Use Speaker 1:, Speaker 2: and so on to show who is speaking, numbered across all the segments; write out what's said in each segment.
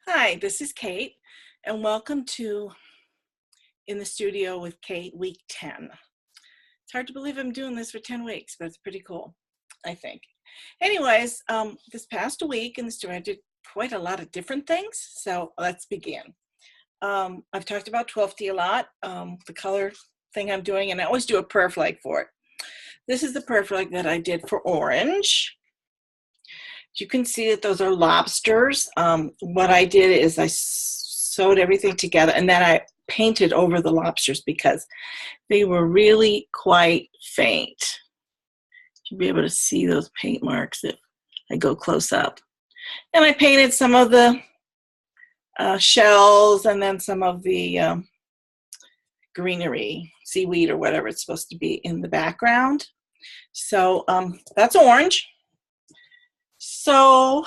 Speaker 1: Hi, this is Kate, and welcome to In the Studio with Kate, week 10. It's hard to believe I'm doing this for 10 weeks, but it's pretty cool, I think. Anyways, this past week in the studio, I did quite a lot of different things, so let's begin. I've talked about 12T a lot, the color thing I'm doing, and I always do a prayer flag for it. This is the prayer flag that I did for orange. You can see that those are lobsters. What I did is I sewed everything together and then I painted over the lobsters because they were really quite faint. You'll be able to see those paint marks if I go close up. And I painted some of the shells and then some of the greenery, seaweed or whatever it's supposed to be in the background. So that's orange. So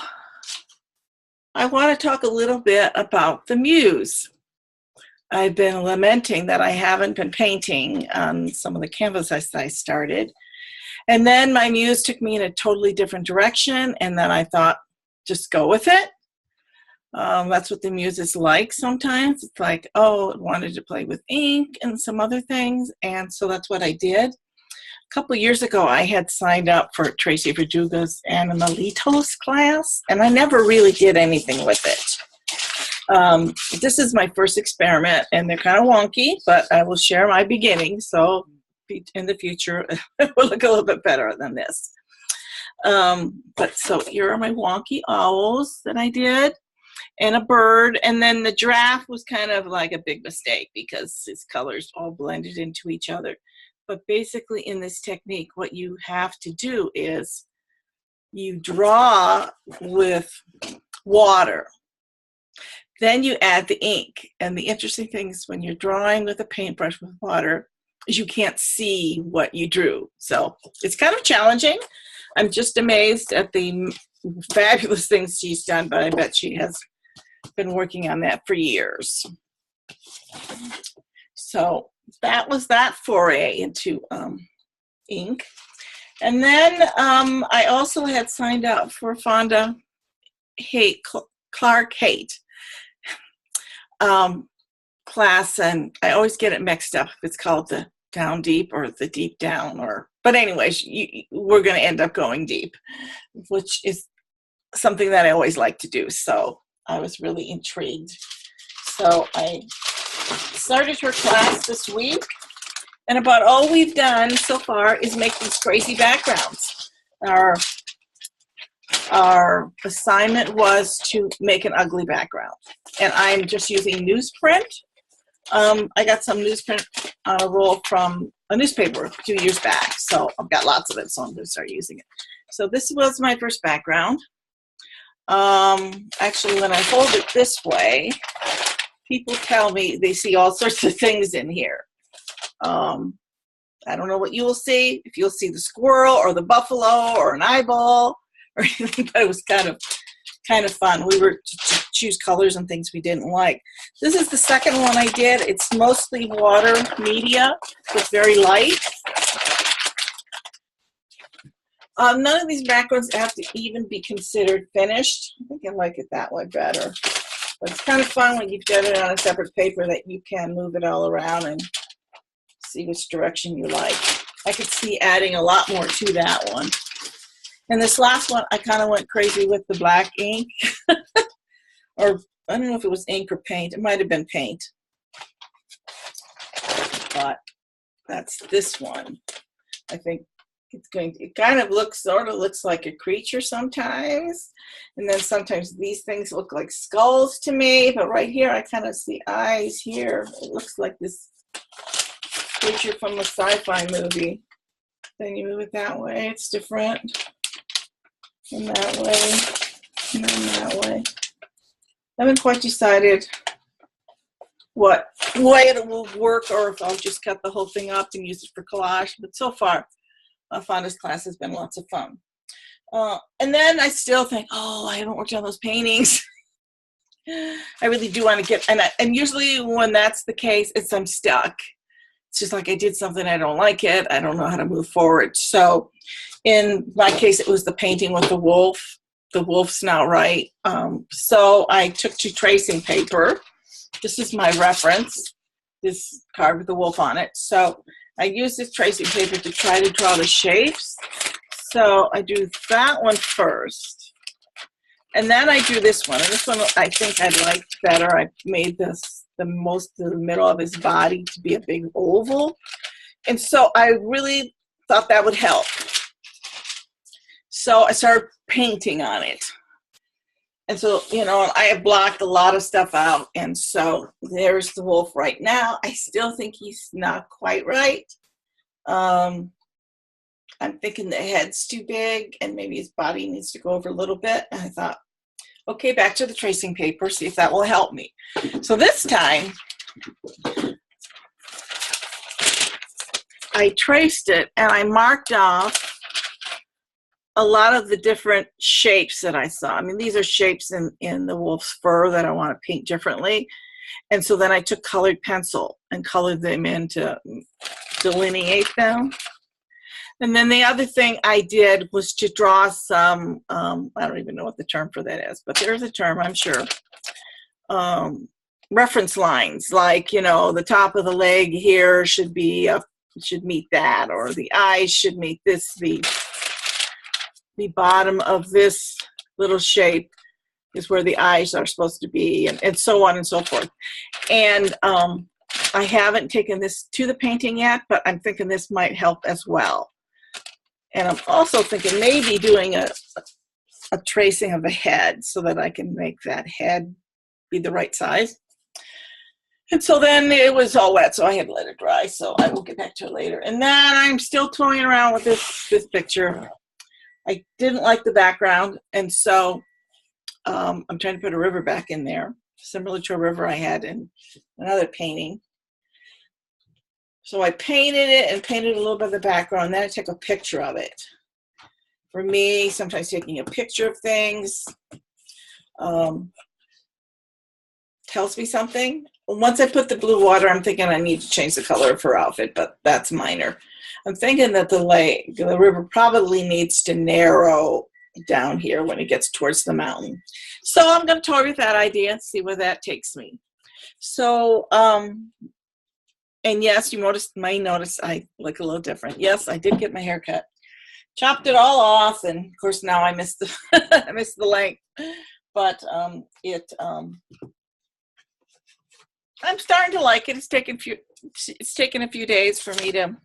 Speaker 1: I want to talk a little bit about the muse. I've been lamenting that I haven't been painting on some of the canvases I started. And then my muse took me in a totally different direction, and then I thought, just go with it. That's what the muse is like sometimes. It's like, oh, I wanted to play with ink and some other things, and so that's what I did. A couple years ago, I had signed up for Tracy Verduga's Animalitos class, and I never really did anything with it. This is my first experiment, and they're kind of wonky, but I will share my beginnings, so in the future, it will look a little bit better than this. But so here are my wonky owls that I did, and a bird, and then the giraffe was kind of like a big mistake because his colors all blended into each other. But basically in this technique, what you have to do is you draw with water. Then you add the ink. And the interesting thing is when you're drawing with a paintbrush with water, is you can't see what you drew. So it's kind of challenging. I'm just amazed at the fabulous things she's done, but I bet she has been working on that for years. So that was that foray into ink. And then I also had signed up for Fonda Clark Haight class, and I always get it mixed up if it's called the Down Deep or the Deep Down, but anyways, we're going to end up going deep, which is something that I always like to do. So I was really intrigued. So I started her class this week, and about all we've done so far is make these crazy backgrounds. Our assignment was to make an ugly background, and I'm just using newsprint. I got some newsprint on a roll from a newspaper a few years back, so I've got lots of it, so I'm going to start using it. So this was my first background. Actually, when I hold it this way, people tell me they see all sorts of things in here. I don't know what you will see, if you'll see the squirrel or the buffalo or an eyeball or anything, but it was kind of fun. We were to choose colors and things we didn't like. This is the second one I did. It's mostly water media. It's very light. None of these backgrounds have to even be considered finished. I think I like it that way better. But it's kind of fun when you've done it on a separate paper that you can move it all around and see which direction you like. I could see adding a lot more to that one. And this last one, I kind of went crazy with the black ink. Or I don't know if it was ink or paint. It might have been paint. But that's this one. I think it kind of sort of looks like a creature sometimes, and then sometimes these things look like skulls to me, but right here I kind of see eyes here. It looks like this creature from a sci-fi movie. Then you move it that way, it's different, and that way, and then that way. I haven't quite decided what way it will work, or if I'll just cut the whole thing up and use it for collage, but so far Fonda's class has been lots of fun. And then I still think, oh, I haven't worked on those paintings. I really do want to get, and usually when that's the case, I'm stuck. It's just like I did something, I don't like it, I don't know how to move forward. So in my case, it was the painting with the wolf. the wolf's not right. So I took to tracing paper. This is my reference, this card with the wolf on it. So I use this tracing paper to try to draw the shapes. So I do that one first. And then I do this one. And this one I think I liked better. I made this the middle of his body to be a big oval. And so I really thought that would help. So I started painting on it. And so, you know, I have blocked a lot of stuff out. And so there's the wolf right now. I still think he's not quite right. I'm thinking the head's too big and maybe his body needs to go over a little bit. And I thought, okay, back to the tracing paper, see if that will help me. So this time, I traced it and I marked off a lot of the different shapes that I saw. I mean, these are shapes in the wolf's fur that I want to paint differently. And so then I took colored pencil and colored them in to delineate them. And then the other thing I did was to draw some, I don't even know what the term for that is, but there's a term, I'm sure. Reference lines, like, you know, the top of the leg here should be should meet that, or the eyes should meet this, the bottom of this little shape is where the eyes are supposed to be, and so on and so forth. And I haven't taken this to the painting yet, but I'm thinking this might help as well. And I'm also thinking maybe doing a tracing of the head so that I can make that head be the right size. And so then it was all wet, so I had to let it dry, so I will get back to it later. And then I'm still toying around with this picture. I didn't like the background, and so I'm trying to put a river back in there, similar to a river I had in another painting. So I painted it and painted a little bit of the background, then I took a picture of it. For me, sometimes taking a picture of things tells me something. Once I put the blue water, I'm thinking I need to change the color of her outfit, but that's minor. I'm thinking that the river probably needs to narrow down here when it gets towards the mountain. So I'm going to toy with that idea and see where that takes me. So, and yes, you might notice I look a little different. Yes, I did get my hair cut. Chopped it all off, and of course now I missed the I missed the length. But I'm starting to like it. It's taken a few days for me to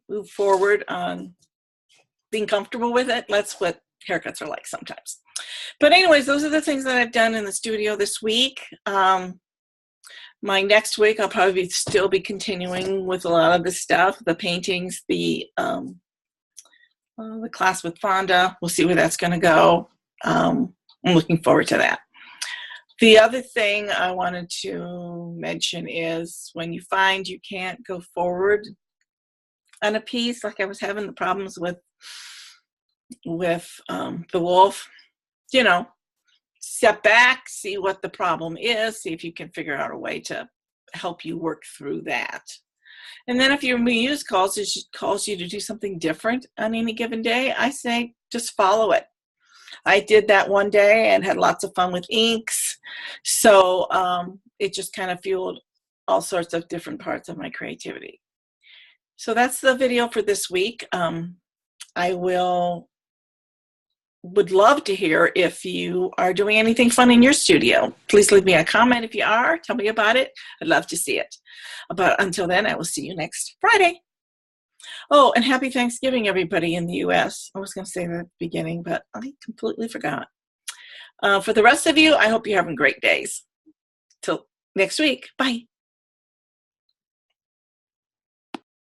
Speaker 1: move forward on being comfortable with it. That's what haircuts are like sometimes. But anyways, those are the things that I've done in the studio this week. My next week, I'll probably still be continuing with a lot of the stuff, the paintings, the class with Fonda. We'll see where that's going to go. I'm looking forward to that. The other thing I wanted to mention is when you find you can't go forward on a piece, like I was having the problems with the wolf, you know, step back, see what the problem is, see if you can figure out a way to help you work through that. And then if your muse calls you to do something different on any given day, I say just follow it. I did that one day and had lots of fun with inks. So it just kind of fueled all sorts of different parts of my creativity. So that's the video for this week. I would love to hear if you are doing anything fun in your studio. Please leave me a comment if you are. Tell me about it. I'd love to see it. But until then, I will see you next Friday. Oh, and happy Thanksgiving, everybody in the U.S. I was going to say that at the beginning, but I completely forgot. For the rest of you, I hope you're having great days. Till next week. Bye.